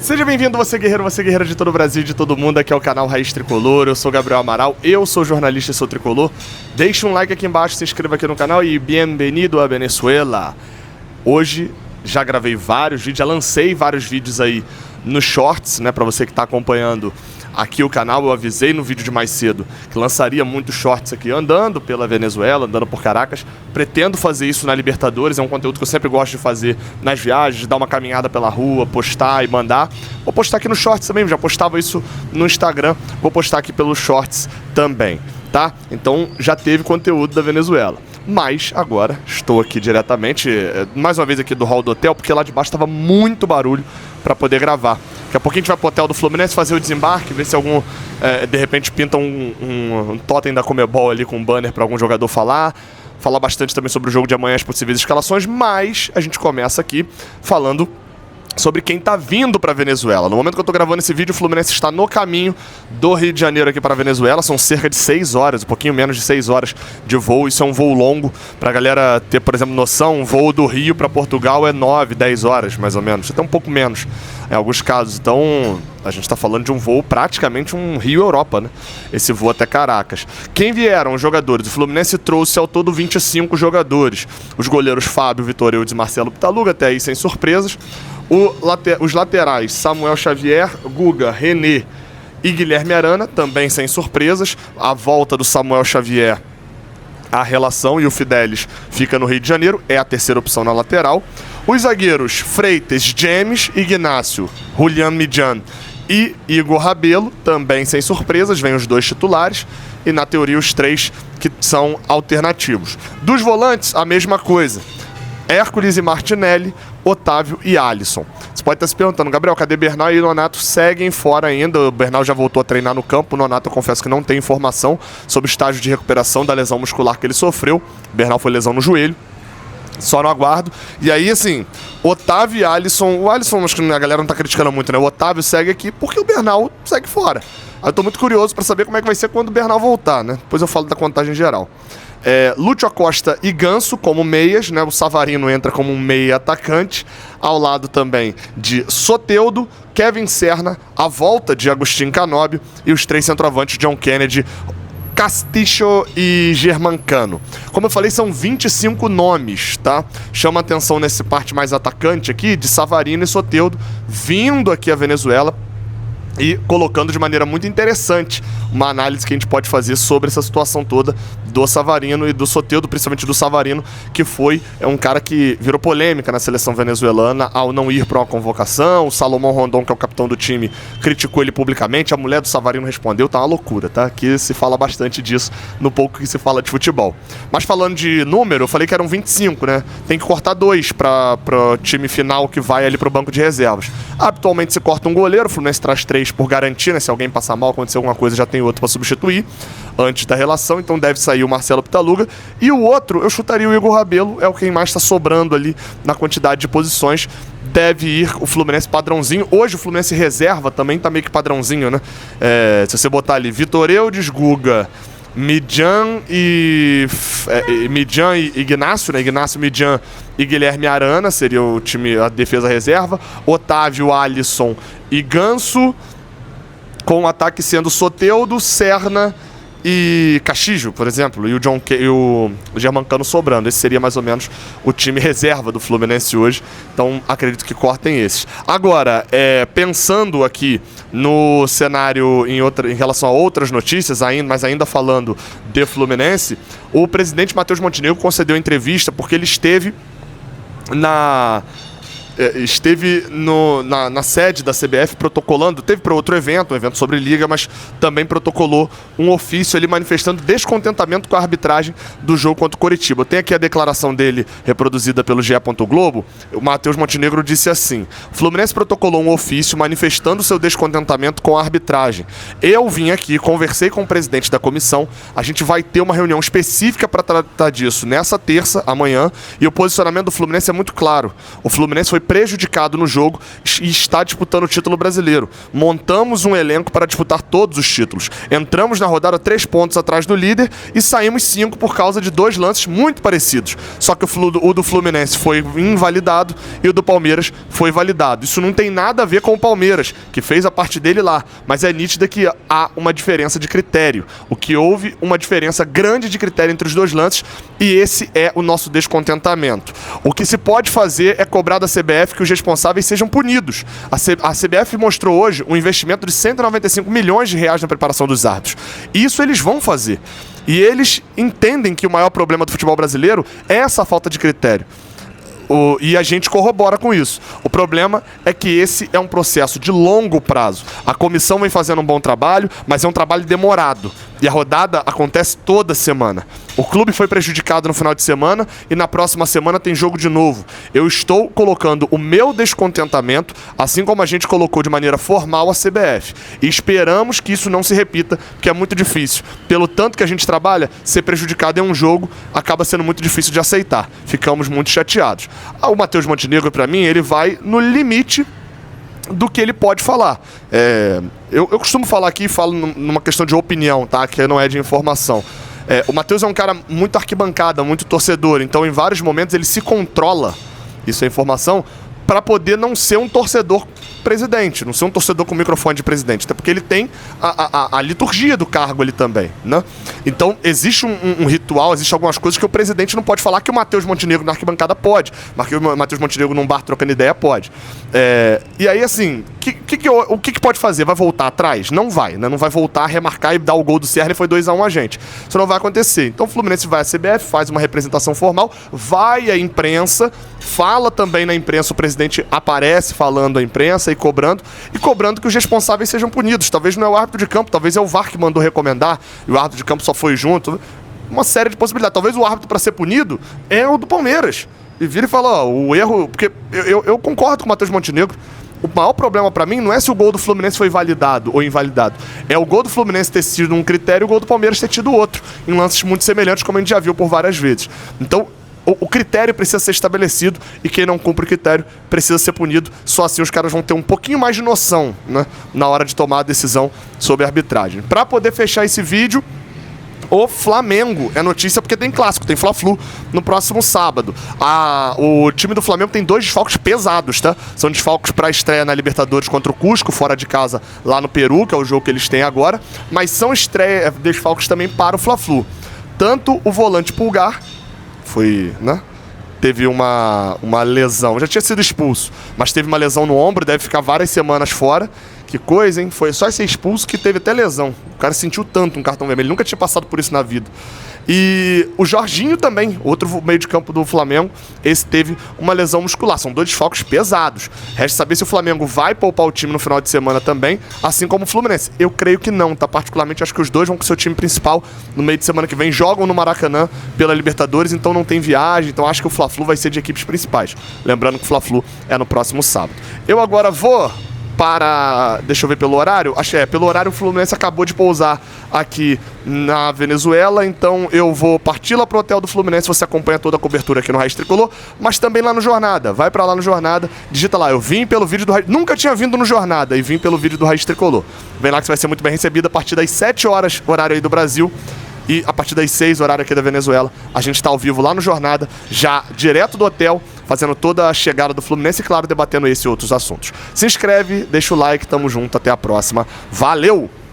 Seja bem-vindo, você guerreira de todo o Brasil e de todo mundo. Aqui é o canal Raiz Tricolor, eu sou Gabriel Amaral, eu sou jornalista e sou tricolor. Deixa um like aqui embaixo, se inscreva aqui no canal e bem-vindo a Venezuela. Hoje já gravei vários vídeos, já lancei vários vídeos aí nos shorts, né, pra você que tá acompanhando aqui o canal. Eu avisei no vídeo de mais cedo que lançaria muitos shorts aqui andando pela Venezuela, andando por Caracas. Pretendo fazer isso na Libertadores, é um conteúdo que eu sempre gosto de fazer nas viagens, de dar uma caminhada pela rua, postar e mandar. Vou postar aqui no shorts também, já postava isso no Instagram, vou postar aqui pelos shorts também, tá? Então já teve conteúdo da Venezuela. Mas agora estou aqui diretamente, mais uma vez aqui do hall do hotel, porque lá de baixo estava muito barulho para poder gravar. Daqui a pouquinho a gente vai pro hotel do Fluminense fazer o desembarque, ver se algum, de repente, pinta um totem da Comebol ali com um banner para algum jogador falar bastante também sobre o jogo de amanhã, as possíveis escalações, mas a gente começa aqui falando sobre quem tá vindo para Venezuela. No momento que eu tô gravando esse vídeo, o Fluminense está no caminho do Rio de Janeiro aqui para Venezuela. São cerca de 6 horas, um pouquinho menos de 6 horas de voo. Isso é um voo longo. Pra galera ter, por exemplo, noção, um voo do Rio para Portugal é 9, 10 horas, mais ou menos. Até um pouco menos, em alguns casos. Então, a gente tá falando de um voo praticamente um Rio-Europa, né? Esse voo até Caracas. Quem vieram? Os jogadores. O Fluminense trouxe ao todo 25 jogadores. Os goleiros Fábio, Vitor Eudes e Marcelo Pitaluga, até aí sem surpresas. Os laterais, Samuel Xavier, Guga, René e Guilherme Arana, também sem surpresas. A volta do Samuel Xavier, a relação, e o Fidelis fica no Rio de Janeiro, é a terceira opção na lateral. Os zagueiros, Freitas, James, Ignácio, Julián Midjan e Igor Rabelo, também sem surpresas, vêm os dois titulares. E na teoria os três que são alternativos. Dos volantes, a mesma coisa. Hércules e Martinelli, Otávio e Alisson. Você pode estar se perguntando, Gabriel, cadê Bernal e Nonato? Seguem fora ainda. O Bernal já voltou a treinar no campo. O Nonato, eu confesso que não tem informação sobre o estágio de recuperação da lesão muscular que ele sofreu. O Bernal foi lesão no joelho. Só no aguardo. E aí, assim, Otávio e Alisson... O Alisson, acho que a galera não tá criticando muito, né? O Otávio segue aqui porque o Bernal segue fora. Aí eu tô muito curioso pra saber como é que vai ser quando o Bernal voltar, né? Depois eu falo da contagem geral. Lúcio Acosta e Ganso como meias, né? O Savarino entra como um meia atacante, ao lado também de Soteldo, Kevin Serna, a volta de Agustín Canóbio e os três centroavantes, John Kennedy, Castillo e Germancano. Como eu falei, são 25 nomes, tá? Chama atenção nesse parte mais atacante aqui, de Savarino e Soteldo, vindo aqui a Venezuela e colocando de maneira muito interessante uma análise que a gente pode fazer sobre essa situação toda do Savarino e do Soteldo, principalmente do Savarino, que é um cara que virou polêmica na seleção venezuelana ao não ir para uma convocação. O Salomão Rondon, que é o capitão do time, criticou ele publicamente. A mulher do Savarino respondeu, tá uma loucura, tá? Aqui se fala bastante disso no pouco que se fala de futebol. Mas falando de número, eu falei que eram 25, né? Tem que cortar 2 para o time final que vai ali pro banco de reservas. Habitualmente se corta um goleiro, o Fluminense traz 3 por garantia, né? Se alguém passar mal, acontecer alguma coisa, já tem outro para substituir antes da relação, então deve sair o Marcelo Pitaluga. E o outro, eu chutaria o Igor Rabelo, é o quem mais está sobrando ali na quantidade de posições. Deve ir o Fluminense padrãozinho. Hoje o Fluminense reserva também tá meio que padrãozinho, né? Se você botar ali Vitor Eudes, Guga, Midjan e Ignácio, né? Ignácio, Midjan e Guilherme Arana seria o time, a defesa reserva. Otávio, Alisson e Ganso, com o ataque sendo Soteldo, Serna e Castillo, por exemplo, e o Germancano sobrando. Esse seria mais ou menos o time reserva do Fluminense hoje. Então acredito que cortem esses. Agora, pensando aqui no cenário em relação a outras notícias, mas ainda falando de Fluminense, o presidente Matheus Montenegro concedeu entrevista porque ele esteve na sede da CBF protocolando, teve para outro evento, um evento sobre liga, mas também protocolou um ofício ali manifestando descontentamento com a arbitragem do jogo contra o Coritiba. Eu tenho aqui a declaração dele reproduzida pelo GE. Globo. O Matheus Montenegro disse assim: o Fluminense protocolou um ofício manifestando seu descontentamento com a arbitragem. Eu vim aqui, conversei com o presidente da comissão, a gente vai ter uma reunião específica para tratar disso nessa terça, amanhã, e o posicionamento do Fluminense é muito claro. O Fluminense foi prejudicado no jogo e está disputando o título brasileiro. Montamos um elenco para disputar todos os títulos. Entramos na rodada 3 pontos atrás do líder e saímos 5 por causa de 2 lances muito parecidos. Só que o do Fluminense foi invalidado e o do Palmeiras foi validado. Isso não tem nada a ver com o Palmeiras, que fez a parte dele lá, mas é nítido que há uma diferença de critério. O que houve uma diferença grande de critério entre os 2 lances e esse é o nosso descontentamento. O que se pode fazer é cobrar da CBF que os responsáveis sejam punidos. A CBF mostrou hoje um investimento de 195 milhões de reais na preparação dos árbitros. Isso eles vão fazer. E eles entendem que o maior problema do futebol brasileiro é essa falta de critério. E a gente corrobora com isso. O problema é que esse é um processo de longo prazo. A comissão vem fazendo um bom trabalho, mas é um trabalho demorado. E a rodada acontece toda semana. O clube foi prejudicado no final de semana e na próxima semana tem jogo de novo. Eu estou colocando o meu descontentamento, assim como a gente colocou de maneira formal a CBF. E esperamos que isso não se repita, porque é muito difícil. Pelo tanto que a gente trabalha, ser prejudicado em um jogo acaba sendo muito difícil de aceitar. Ficamos muito chateados. O Matheus Montenegro, para mim, ele vai no limite do que ele pode falar. Eu costumo falar aqui, falo numa questão de opinião, tá? Que não é de informação. O Matheus é um cara muito arquibancada, muito torcedor, então em vários momentos ele se controla, isso é informação, para poder não ser um torcedor presidente, não ser um torcedor com microfone de presidente, até porque ele tem a liturgia do cargo ali também, né? Então existe um ritual, existe algumas coisas que o presidente não pode falar que o Matheus Montenegro na arquibancada pode, mas que o Matheus Montenegro num bar trocando ideia pode. E aí assim, o que pode fazer? Vai voltar atrás? Não vai, né? Não vai voltar a remarcar e dar o gol do Serra e foi 2-1 a gente. Isso não vai acontecer. Então o Fluminense vai à CBF, faz uma representação formal, vai à imprensa, fala também na imprensa, o presidente aparece falando à imprensa e cobrando que os responsáveis sejam punidos. Talvez não é o árbitro de campo, talvez é o VAR que mandou recomendar e o árbitro de campo só foi junto. Uma série de possibilidades. Talvez o árbitro para ser punido é o do Palmeiras. E vira e fala, o erro... Porque eu concordo com o Matheus Montenegro. O maior problema pra mim não é se o gol do Fluminense foi validado ou invalidado. É o gol do Fluminense ter sido um critério e o gol do Palmeiras ter tido outro. Em lances muito semelhantes, como a gente já viu por várias vezes. Então, o critério precisa ser estabelecido e quem não cumpre o critério precisa ser punido. Só assim os caras vão ter um pouquinho mais de noção, né, na hora de tomar a decisão sobre a arbitragem. Pra poder fechar esse vídeo... O Flamengo é notícia porque tem clássico, tem Fla-Flu no próximo sábado. O time do Flamengo tem 2 desfalques pesados, tá? São desfalques para a estreia na Libertadores contra o Cusco, fora de casa, lá no Peru, que é o jogo que eles têm agora. Mas são desfalques também para o Fla-Flu. Tanto o volante Pulgar, foi, né? Teve uma lesão, já tinha sido expulso, mas teve uma lesão no ombro, deve ficar várias semanas fora. Que coisa, hein? Foi só ser expulso que teve até lesão. O cara sentiu tanto um cartão vermelho, ele nunca tinha passado por isso na vida. E o Jorginho também, outro meio de campo do Flamengo, esse teve uma lesão muscular. São 2 desfalques pesados. Resta saber se o Flamengo vai poupar o time no final de semana também, assim como o Fluminense. Eu creio que não, tá? Particularmente acho que os dois vão com o seu time principal no meio de semana que vem. Jogam no Maracanã pela Libertadores, então não tem viagem. Então acho que o Fla-Flu vai ser de equipes principais. Lembrando que o Fla-Flu é no próximo sábado. Eu agora vou... deixa eu ver pelo horário. Pelo horário o Fluminense acabou de pousar aqui na Venezuela, então eu vou partir lá pro hotel do Fluminense. Você acompanha toda a cobertura aqui no Raiz Tricolor, mas também lá no Jornada. Vai pra lá no Jornada, digita lá, eu vim pelo vídeo do Raiz... Nunca tinha vindo no Jornada e vim pelo vídeo do Raiz Tricolor. Vem lá que você vai ser muito bem recebido a partir das 7 horas, horário aí do Brasil. E a partir das 6, horário aqui da Venezuela, a gente tá ao vivo lá no Jornada, já direto do hotel, fazendo toda a chegada do Fluminense e, claro, debatendo esse e outros assuntos. Se inscreve, deixa o like, tamo junto, até a próxima. Valeu!